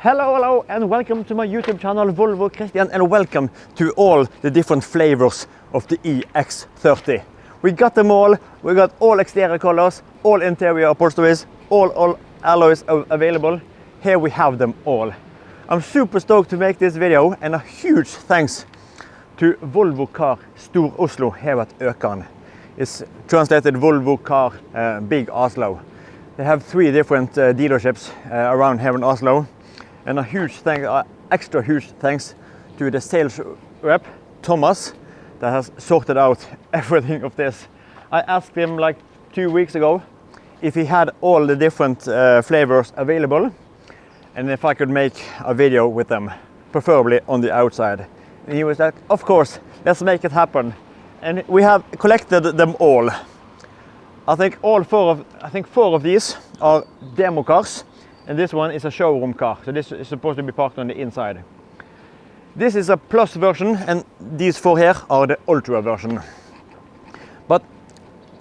Hello and welcome to my YouTube channel Volvo Christian, and welcome to all the different flavors of the EX30. We got them all. We got all exterior colors, all interior upholsteries, all alloys available. Here we have them all. I'm super stoked to make this video, and a huge thanks to Volvo Car Stor Oslo here at Økern. It's translated Volvo Car Big Oslo. They have 3 different dealerships around here in Oslo. And a huge thanks, extra huge thanks to the sales rep, Thomas, that has sorted out everything of this. I asked him like 2 weeks ago if he had all the different flavors available and if I could make a video with them, preferably on the outside. And he was like, of course, let's make it happen. And we have collected them all. I think 4 of these are demo cars. And this one is a showroom car, so this is supposed to be parked on the inside. This is a plus version, and these 4 here are the ultra version. But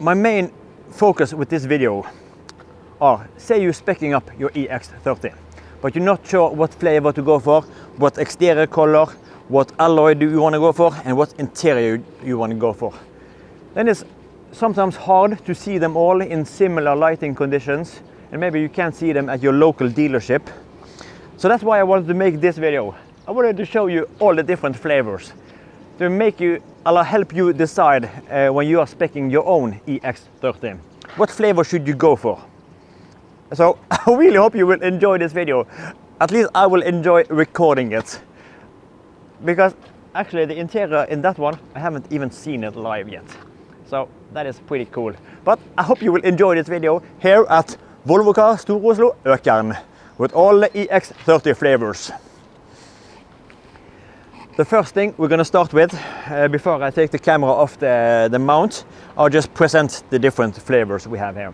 my main focus with this video are, say you're speccing up your EX30, but you're not sure what flavor to go for, what exterior color, what alloy do you want to go for, and what interior you want to go for. Then it's sometimes hard to see them all in similar lighting conditions, and maybe you can't see them at your local dealership. So that's why I wanted to make this video. I wanted to show you all the different flavors to make you, I'll help you decide when you are speccing your own EX30. What flavor should you go for? So I really hope you will enjoy this video. At least I will enjoy recording it. Because actually the interior in that one, I haven't even seen it live yet. So that is pretty cool. But I hope you will enjoy this video here at Volvo Car Stor Oslo Økern with all the EX30 flavors. The first thing we're going to start with, before I take the camera off the mount, I'll just present the different flavors we have here.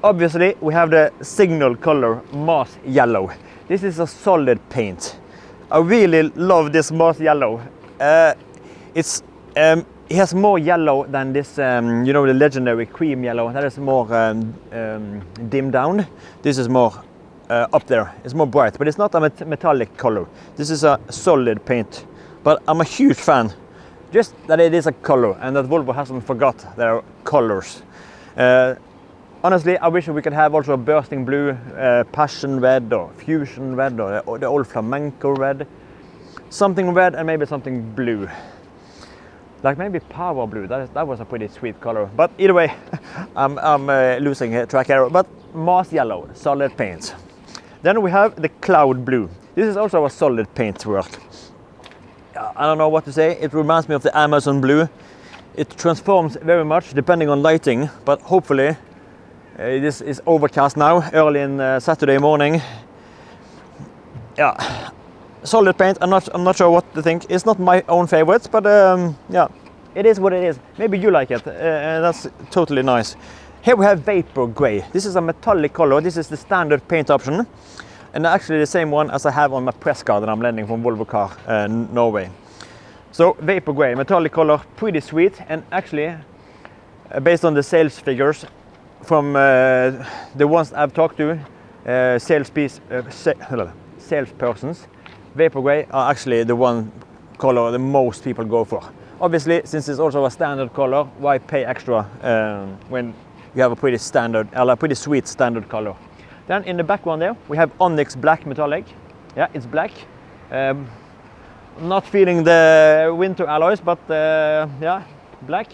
Obviously, we have the signal color Moss Yellow. This is a solid paint. I really love this Moss Yellow. It has more yellow than this, you know, the legendary cream yellow. That is more dimmed down. This is more up there. It's more bright, but it's not a metallic color. This is a solid paint. But I'm a huge fan, just that it is a color and that Volvo hasn't forgot their colors. Honestly, I wish we could have also a bursting blue, passion red or fusion red or the old flamenco red. Something red and maybe something blue. Like maybe power blue, that was a pretty sweet color. But either way, I'm losing track here. But Moss Yellow, solid paint. Then we have the Cloud Blue. This is also a solid paint work. I don't know what to say. It reminds me of the Amazon Blue. It transforms very much depending on lighting, but hopefully this is overcast now, early in Saturday morning. Yeah. Solid paint. I'm not sure what to think. It's not my own favorite, but yeah, it is what it is. Maybe you like it. That's totally nice. Here we have Vapor Gray. This is a metallic color. This is the standard paint option, and actually the same one as I have on my Presscar that I'm lending from Volvo Car Norway. So Vapor Gray, metallic color, pretty sweet, and actually based on the sales figures from the ones I've talked to, salespersons, Vapor Gray are actually the one color the most people go for. Obviously, since it's also a standard color, why pay extra when you have a pretty standard, a pretty sweet standard color. Then in the background there, we have Onyx Black Metallic. Yeah, it's black. Not feeling the winter alloys, but yeah, black.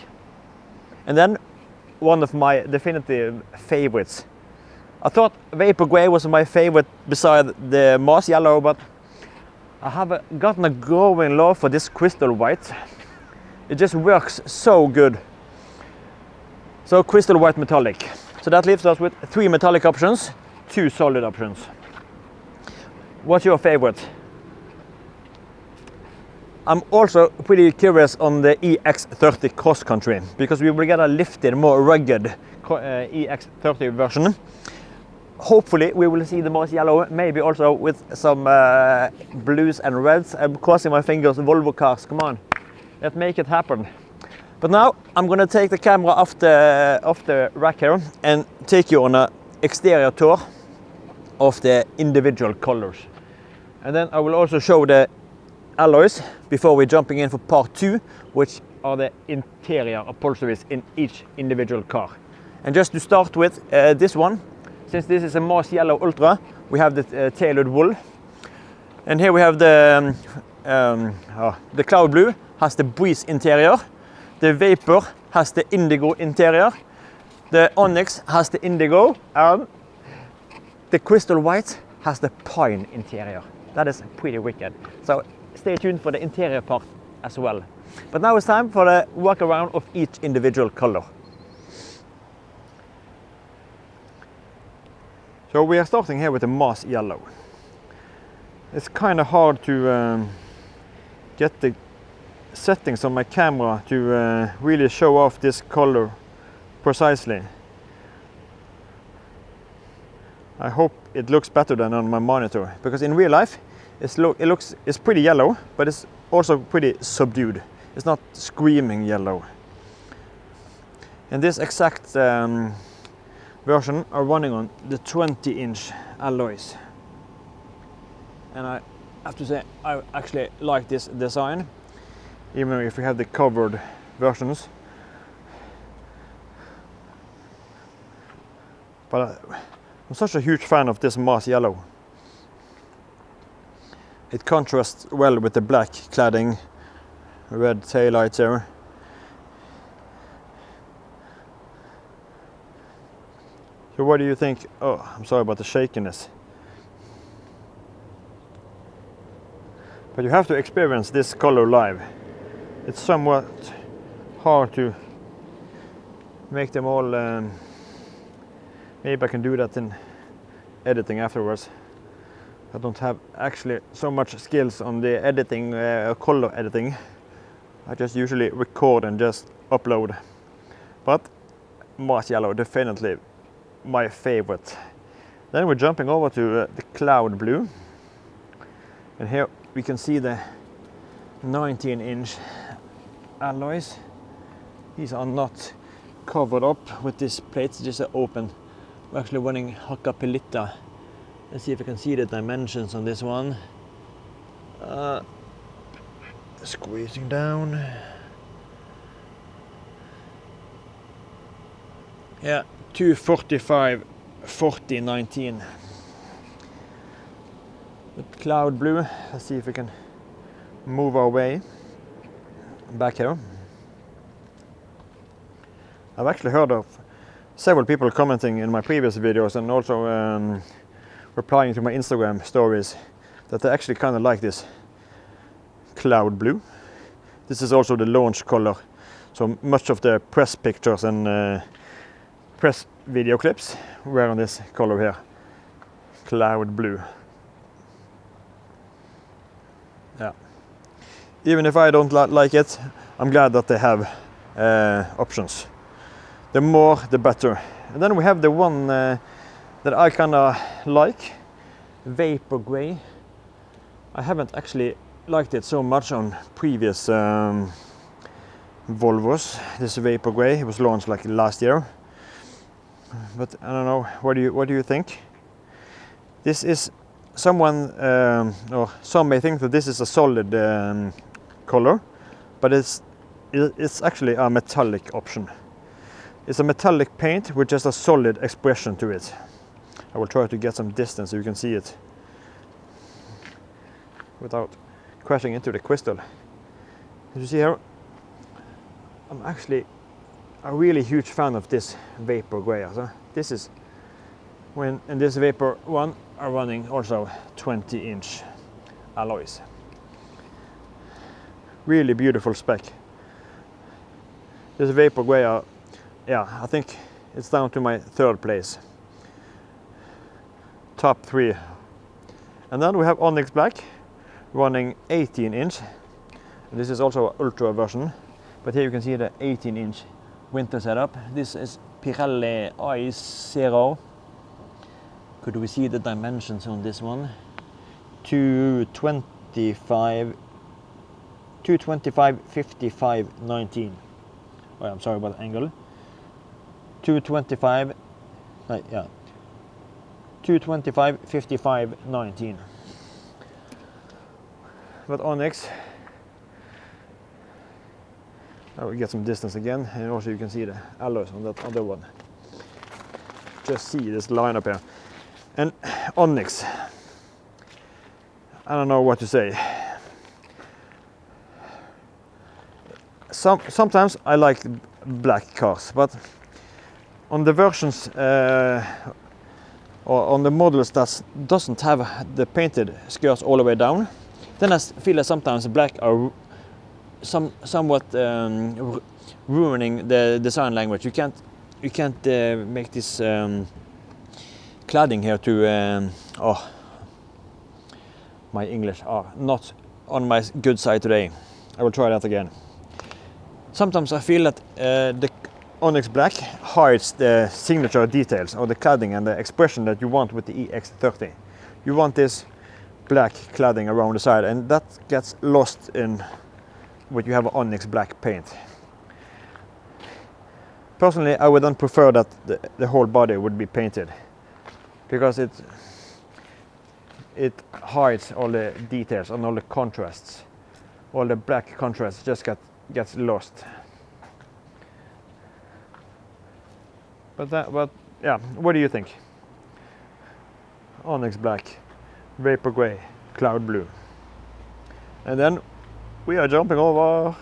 And then one of my definitive favorites. I thought Vapor Gray was my favorite beside the Moss Yellow, but I have gotten a growing love for this Crystal White. It just works so good. So Crystal White Metallic. So that leaves us with 3 metallic options, 2 solid options. What's your favorite? I'm also pretty curious on the EX30 cross country, because we will get a lifted, more rugged EX30 version. Hopefully we will see the Moss Yellow, maybe also with some blues and reds. I'm crossing my fingers. Volvo cars, come on, let's make it happen. But now I'm going to take the camera off the rack here and take you on an exterior tour of the individual colors. And then I will also show the alloys before we're jumping in for part 2, which are the interior upholsteries in each individual car. And just to start with this one, since this is a Moss Yellow Ultra, we have the tailored wool. And here we have the Cloud Blue has the Breeze interior. The Vapor has the Indigo interior. The Onyx has the Indigo, and the Crystal White has the Pine interior. That is pretty wicked. So stay tuned for the interior part as well. But now it's time for the walk around of each individual color. So we are starting here with the Moss Yellow. It's kind of hard to get the settings on my camera to really show off this color precisely. I hope it looks better than on my monitor, because in real life it's pretty yellow, but it's also pretty subdued. It's not screaming yellow. And this exact version are running on the 20-inch alloys. And I have to say, I actually like this design, even if we have the covered versions. But I'm such a huge fan of this Moss Yellow. It contrasts well with the black cladding, red taillights here. So what do you think? Oh, I'm sorry about the shakiness. But you have to experience this color live. It's somewhat hard to make them all. Maybe I can do that in editing afterwards. I don't have actually so much skills on the editing, color editing. I just usually record and just upload. But Moss Yellow, definitely my favorite. Then we're jumping over to the Cloud Blue. And here we can see the 19-inch alloys. These are not covered up with these plates, just open. We're actually running Hakkapeliitta. Let's see if you can see the dimensions on this one. Squeezing down. Yeah, 245, 40, 19. With Cloud Blue, let's see if we can move our way back here. I've actually heard of several people commenting in my previous videos and also replying to my Instagram stories that they actually kind of like this Cloud Blue. This is also the launch color, so much of the press pictures and press video clips were on this color here, Cloud Blue. Yeah. Even if I don't like it, I'm glad that they have options. The more, the better. And then we have the one that I kind of like, Vapor Grey. I haven't actually liked it so much on previous Volvos. This Vapor Grey, it was launched like last year. But I don't know. What do you think? This is someone, or some may think that this is a solid color, but it's actually a metallic option. It's a metallic paint with just a solid expression to it. I will try to get some distance so you can see it without crashing into the crystal. As you see here, I'm actually a really huge fan of this Vapor Grey. So this is when, and this Vapor one are running also 20-inch alloys. Really beautiful spec. This Vapor Grey are, yeah, I think it's down to my third place. Top 3. And then we have Onyx Black running 18-inch. This is also an Ultra version, but here you can see the 18-inch winter setup. This is Pirelli i0. Could we see the dimensions on this one? 225, 55, 19. Oh, I'm sorry about the angle. 225, yeah. 225, 55, 19. but Onyx, I will get some distance again, and also you can see the alloys on that other one. Just see this line up here. And Onyx, I don't know what to say. Sometimes I like black cars, but on the versions or on the models that doesn't have the painted skirts all the way down, then I feel that sometimes black are somewhat ruining the design language. You can't make this cladding here to oh, my English are not on my good side today. I will try that again. Sometimes I feel that the Onyx Black hides the signature details or the cladding and the expression that you want with the EX30. You want this black cladding around the side, and that gets lost in what you have Onyx Black paint. Personally, I would then prefer that the whole body would be painted, because it hides all the details and all the contrasts. All the black contrasts just gets lost. But yeah, what do you think? Onyx Black, Vapor Grey, Cloud Blue. And then we are jumping over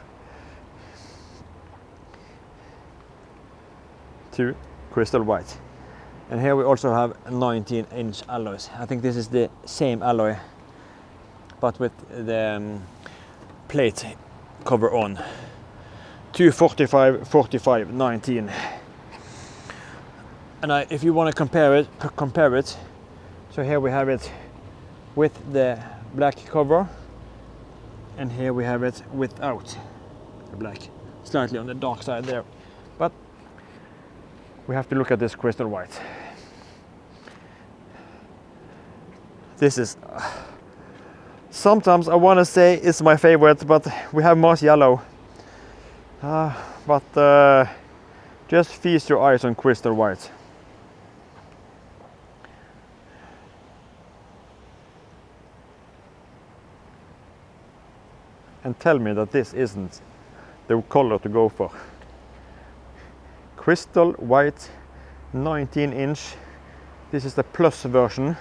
to Crystal White. And here we also have 19-inch alloys. I think this is the same alloy, but with the plate cover on. 245, 45, 19. And if you want to compare it, so here we have it with the black cover, and here we have it without the black, slightly on the dark side there. But we have to look at this Crystal White. This is sometimes I want to say it's my favorite, but we have moss yellow. But just feast your eyes on Crystal White. And tell me that this isn't the color to go for. Crystal White, 19-inch. This is the plus version.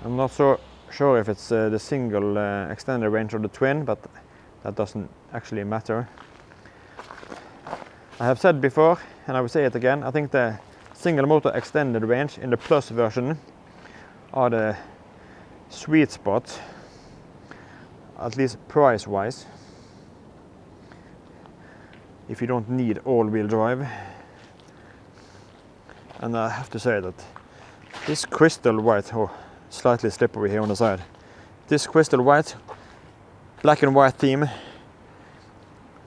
I'm not so sure if it's the single extended range or the twin, but that doesn't actually matter. I have said before, and I will say it again, I think the single motor extended range in the plus version are the sweet spot, at least price wise, if you don't need all-wheel drive. And I have to say that this Crystal White, oh, slightly slippery here on the side, this Crystal White, black and white theme,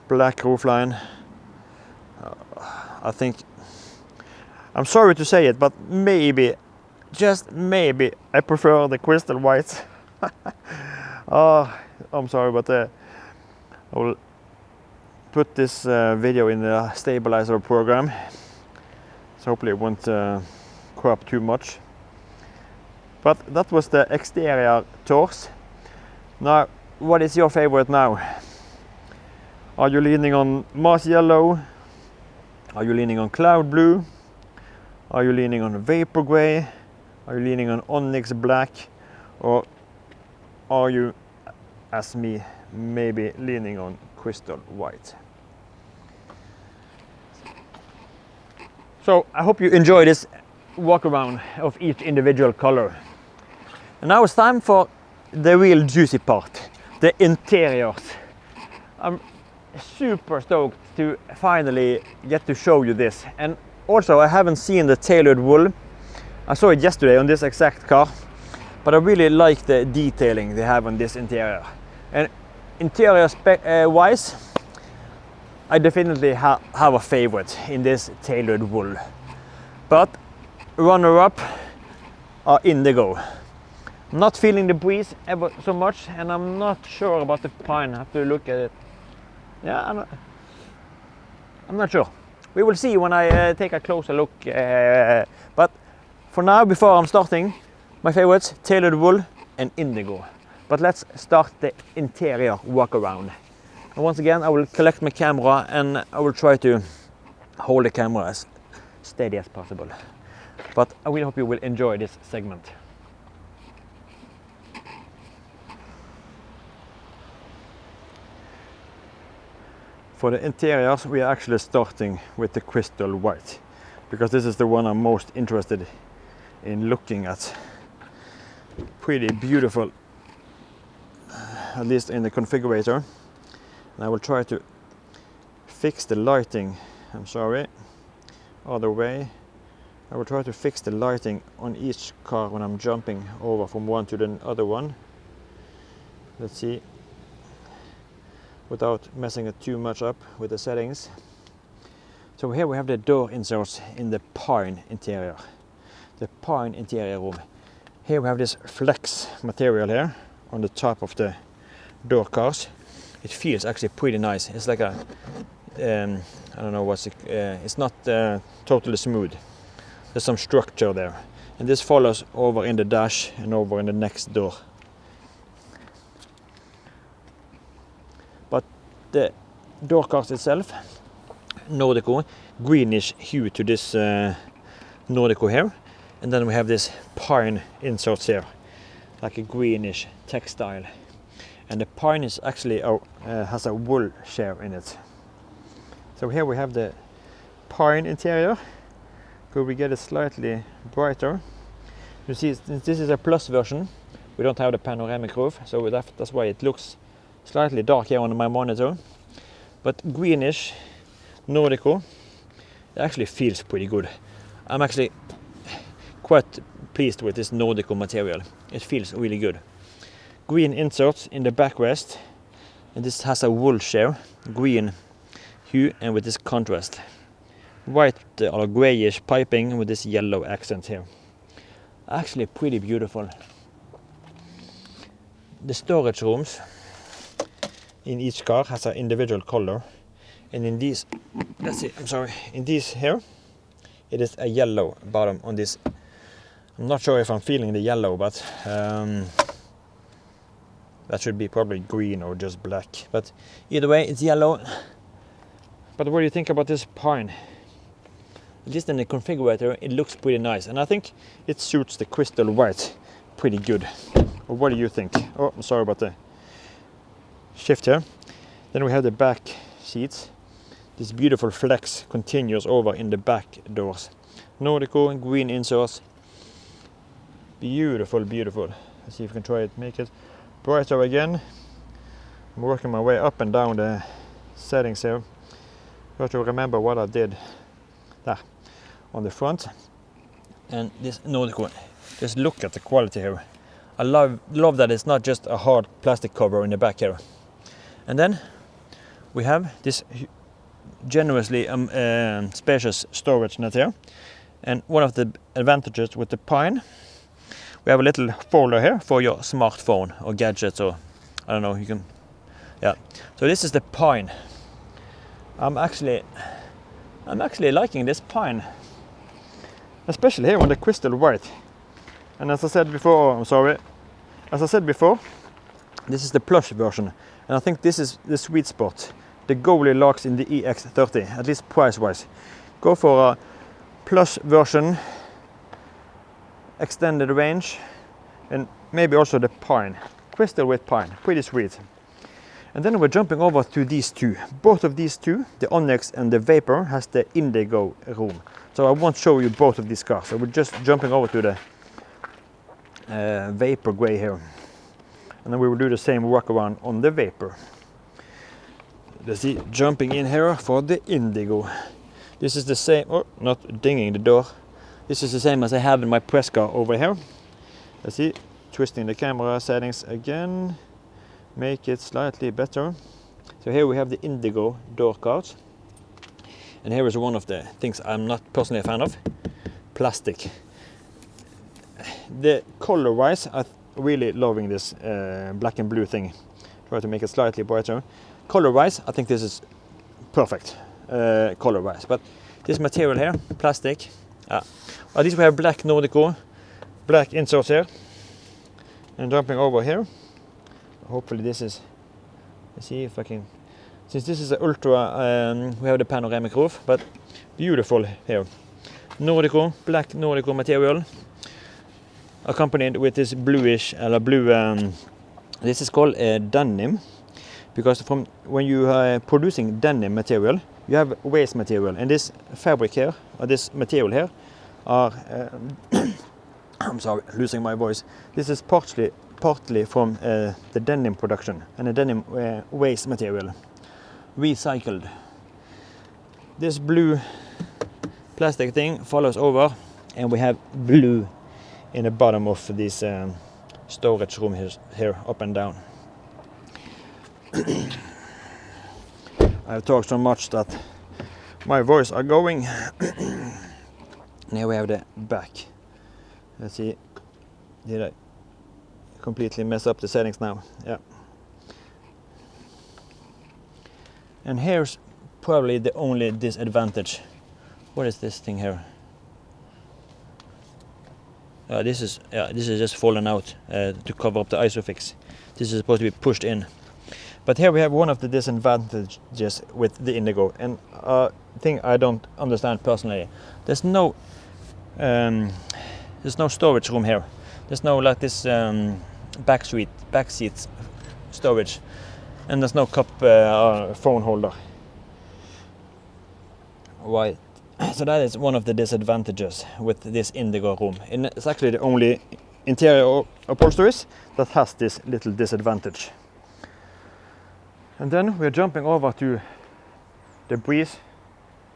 black roofline, I think, I'm sorry to say it, but maybe, just maybe, I prefer the Crystal White. Oh, I'm sorry, but I will put this video in the stabilizer program, so hopefully it won't crop too much. But that was the exterior tours. Now, what is your favorite now? Are you leaning on moss yellow? Are you leaning on cloud blue? Are you leaning on vapor gray? Are you leaning on onyx black? Or are you, as me, maybe leaning on crystal white? So I hope you enjoy this walk around of each individual color. And now it's time for the real juicy part, the interiors. I'm super stoked to finally get to show you this. And also I haven't seen the tailored wool. I saw it yesterday on this exact car, but I really like the detailing they have on this interior. And interior wise, I definitely have a favorite in this tailored wool. But runner-up are indigo. I'm not feeling the breeze ever so much, and I'm not sure about the pine. I have to look at it. Yeah, I'm not sure. We will see when I take a closer look. But for now, before I'm starting, my favorites, tailored wool and indigo. But let's start the interior walk around. And once again, I will collect my camera and I will try to hold the camera as steady as possible. But I really hope you will enjoy this segment. For the interiors, we are actually starting with the crystal white, because this is the one I'm most interested in looking at. Pretty beautiful, at least in the configurator. And I will try to fix the lighting, I'm sorry, other way. I will try to fix the lighting on each car when I'm jumping over from one to the other one. Let's see, without messing it too much up with the settings. So here we have the door inserts in the pine interior. The pine interior room. Here we have this flex material here on the top of the door cars. It feels actually pretty nice. It's like a, I don't know what's it, it's not totally smooth. There's some structure there. And this follows over in the dash and over in the next door. But the door cars itself, Nordico, greenish hue to this Nordico here. And then we have this pine inserts here, like a greenish textile. And the pine is actually has a wool share in it. So here we have the pine interior. Could we get it slightly brighter? You see, this is a plus version. We don't have the panoramic roof, so that's why it looks slightly dark here on my monitor. But greenish Nordico, it actually feels pretty good. I'm actually quite pleased with this Nordico material. It feels really good. Green inserts in the backrest, and this has a wool share, green hue, and with this contrast. White or grayish piping with this yellow accent here. Actually pretty beautiful. The storage rooms in each car has an individual color, and in these, let's see, I'm sorry, in these here, it is a yellow bottom on this. I'm not sure if I'm feeling the yellow, but that should be probably green or just black. But either way, it's yellow. But what do you think about this pine? Just in the configurator, it looks pretty nice, and I think it suits the crystal white pretty good. Or what do you think? Oh, I'm sorry about the shift here. Then we have the back seats. This beautiful flex continues over in the back doors. Nordico, green inserts. Beautiful, beautiful. Let's see if we can try it, make it brighter again. I'm working my way up and down the settings here. Got to remember what I did there on the front. And this Nordico, just look at the quality here. I love that it's not just a hard plastic cover in the back here. And then we have this generously spacious storage net here. And one of the advantages with the pine, we have a little folder here for your smartphone or gadgets, or I don't know, you can, yeah. So this is the pine. I'm actually liking this pine, especially here on the crystal white. And as I said before, I'm sorry, as I said before, this is the plush version, and I think this is the sweet spot. The Goldilocks in the EX30, at least price-wise. Go for a plush version, extended range, and maybe also the pine, crystal with pine, pretty sweet. And then we're jumping over to these two. Both of these two, the Onyx and the Vapor, has the Indigo room. So I won't show you both of these cars. So we're just jumping over to the Vapor Grey here. And then we will do the same walk around on the Vapor. Let's see, jumping in here for the Indigo. This is the same, oh, not dinging the door. This is the same as I have in my Presscar over here. Let's see, twisting the camera settings again. Make it slightly better. So here we have the Indigo door cards. And here is one of the things I'm not personally a fan of. Plastic. The color wise, I'm really loving this black and blue thing. Try to make it slightly brighter. Color wise, I think this is perfect color wise. But this material here, plastic. At least we have black Nordico, black inserts here. And jumping over here. hopefully this is, let's see if I can, since this is an ultra, we have the panoramic roof, but beautiful here. Nordico, black Nordico material, accompanied with this bluish, blue, this is called denim, because from when you are producing denim material, you have waste material, and this fabric here, or this material here, are, I'm sorry, losing my voice. This is partly from the denim production, and the denim waste material, recycled. This blue plastic thing follows over, and we have blue in the bottom of this storage room here, up and down. I've talked so much that my voice are going. Now we have the back. Let's see, did I completely mess up the settings now? Yeah. And here's probably the only disadvantage. What is this thing here? This is just fallen out to cover up the isofix. This is supposed to be pushed in. But here we have one of the disadvantages with the Indigo, and a thing I don't understand personally. There's no storage room here. There's no like this back seat storage, and there's no cup phone holder. Right. So that is one of the disadvantages with this Indigo room, and it's actually the only interior upholsteries that has this little disadvantage. And then we're jumping over to the breeze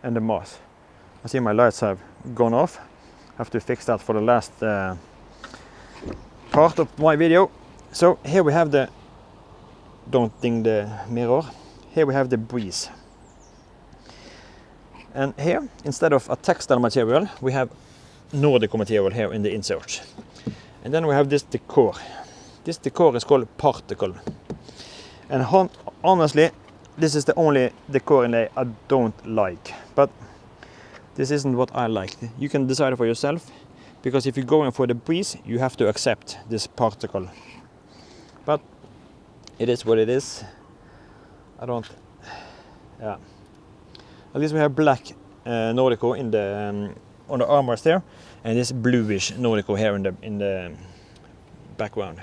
and the moss. I see my lights have gone off. I have to fix that for the last part of my video. So here we have the, don't ding the mirror, here we have the breeze. And here, instead of a textile material, we have Nordico material here in the insert. And then we have this decor. This decor is called particle. And honestly, this is the only decor inlay I don't like. But this isn't what I like. You can decide for yourself, because if you're going for the breeze, you have to accept this particle. But it is what it is. I don't, yeah. At least we have black Nordico in the on the armrest here, and this bluish Nordico here in the background.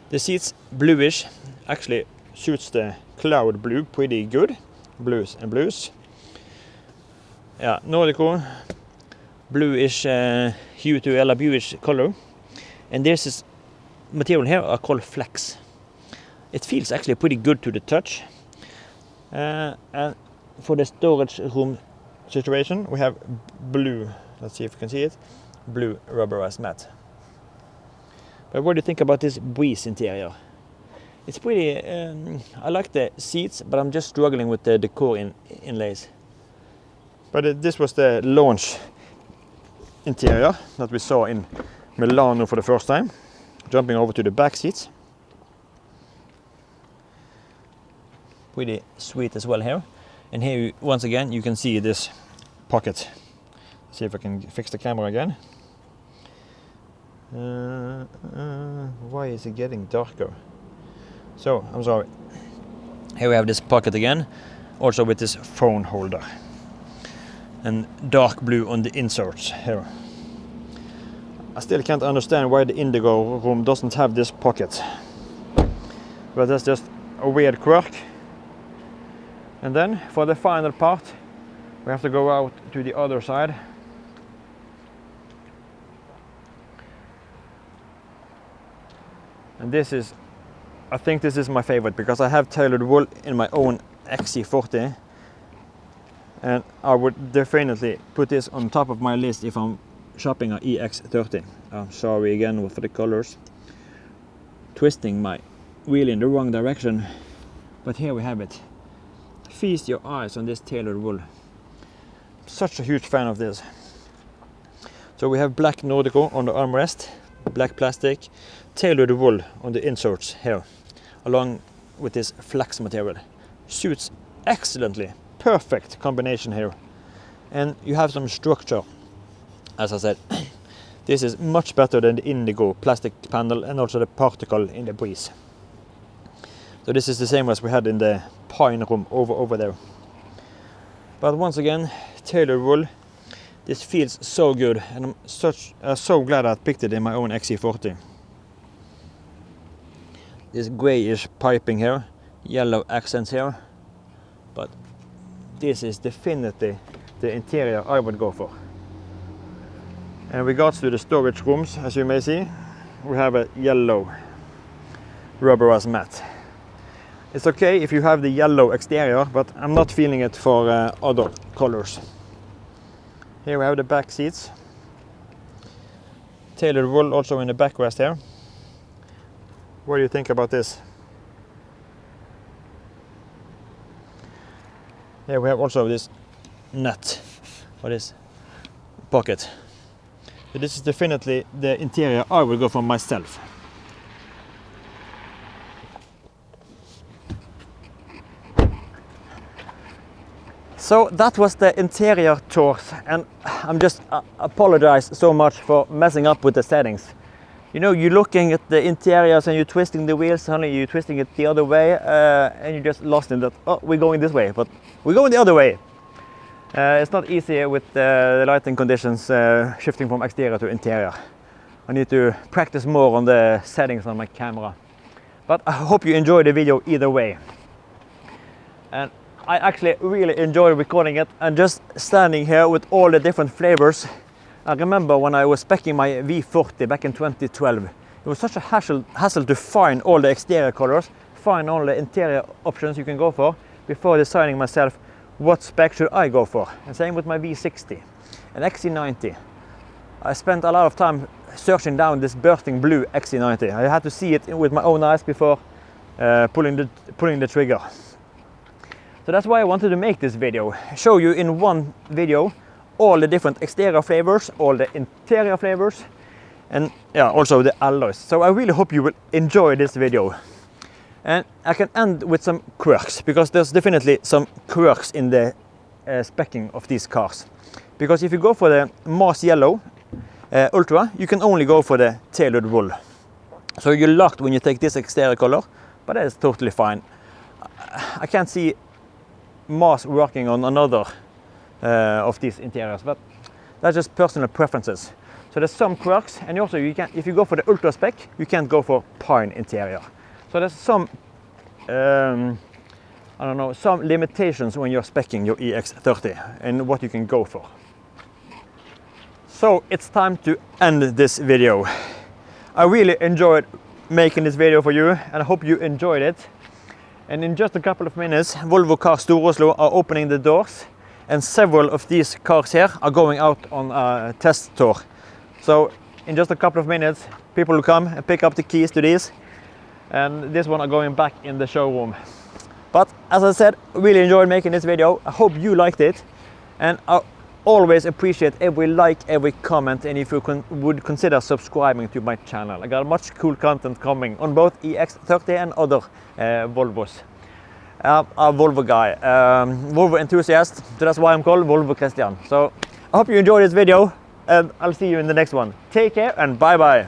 The seats, bluish, actually suits the cloud blue pretty good. Blues and blues. Yeah, Nordico, bluish hue to a bluish color. And this is material here are called flex. It feels actually pretty good to the touch. And for the storage room situation, we have blue, let's see if you can see it, blue rubberized mat. But what do you think about this breeze interior? It's pretty, I like the seats, but I'm just struggling with the decor inlays. But this was the launch interior that we saw in Milano for the first time. Jumping over to the back seats. Pretty sweet as well here. And here, once again, you can see this pocket. See if I can fix the camera again. Why is it getting darker? So, I'm sorry. Here we have this pocket again, also with this phone holder. And dark blue on the inserts here. I still can't understand why the Indigo room doesn't have this pocket. But that's just a weird quirk. And then, for the final part, we have to go out to the other side. And this is, I think this is my favorite, because I have tailored wool in my own XC40. And I would definitely put this on top of my list if I'm shopping an EX30. I'm sorry again for the colors. Twisting my wheel in the wrong direction. But here we have it. Feast your eyes on this tailored wool. Such a huge fan of this. So we have black Nordico on the armrest, black plastic, tailored wool on the inserts here, along with this flax material. Suits excellently. Perfect combination here. And you have some structure. As I said, this is much better than the Indigo plastic panel and also the particle in the breeze. So this is the same as we had in the pine room over there. But once again, tailored wool. This feels so good, and I'm so glad I picked it in my own XC40. This greyish piping here, yellow accents here, but this is definitely the interior I would go for. And in regards to the storage rooms, as you may see, we have a yellow rubberized mat. It's okay if you have the yellow exterior, but I'm not feeling it for other colors. Here we have the back seats. Tailored wool also in the backrest here. What do you think about this? Here we have also this net, or this pocket. So this is definitely the interior I will go for myself. So that was the interior tours, and I'm just apologize so much for messing up with the settings. You know, you're looking at the interiors and you're twisting the wheels, suddenly you're twisting it the other way, and you're just lost in that, oh, we're going this way, but we're going the other way. It's not easy with the lighting conditions, shifting from exterior to interior. I need to practice more on the settings on my camera. But I hope you enjoyed the video either way. And I actually really enjoyed recording it, and just standing here with all the different flavors. I remember when I was speccing my V40 back in 2012, it was such a hassle to find all the exterior colors, find all the interior options you can go for, before deciding myself what spec should I go for. And same with my V60 and XC90. I spent a lot of time searching down this bursting blue XC90. I had to see it with my own eyes before pulling the trigger. So that's why I wanted to make this video, show you in one video all the different exterior flavors, all the interior flavors, and yeah, also the alloys. So I really hope you will enjoy this video. And I can end with some quirks, because there's definitely some quirks in the speccing of these cars. Because if you go for the Moss Yellow Ultra, you can only go for the tailored wool. So you're locked when you take this exterior color, but that is totally fine. I can't see Moss working on another of these interiors, but that's just personal preferences. So there's some quirks, and also if you go for the Ultra spec, you can't go for pine interior. So there's some, I don't know, some limitations when you're speccing your EX30 and what you can go for. So it's time to end this video. I really enjoyed making this video for you, and I hope you enjoyed it. And in just a couple of minutes, Volvo Car Oslo are opening the doors, and several of these cars here are going out on a test tour. So in just a couple of minutes, people will come and pick up the keys to these, and this one are going back in the showroom. But as I said, really enjoyed making this video. I hope you liked it, and I always appreciate every like, every comment, and if you would consider subscribing to my channel. I got much cool content coming on both EX30 and other Volvos. I'm a Volvo guy, Volvo enthusiast, so that's why I'm called Volvo Christian. So I hope you enjoyed this video, and I'll see you in the next one. Take care and bye bye.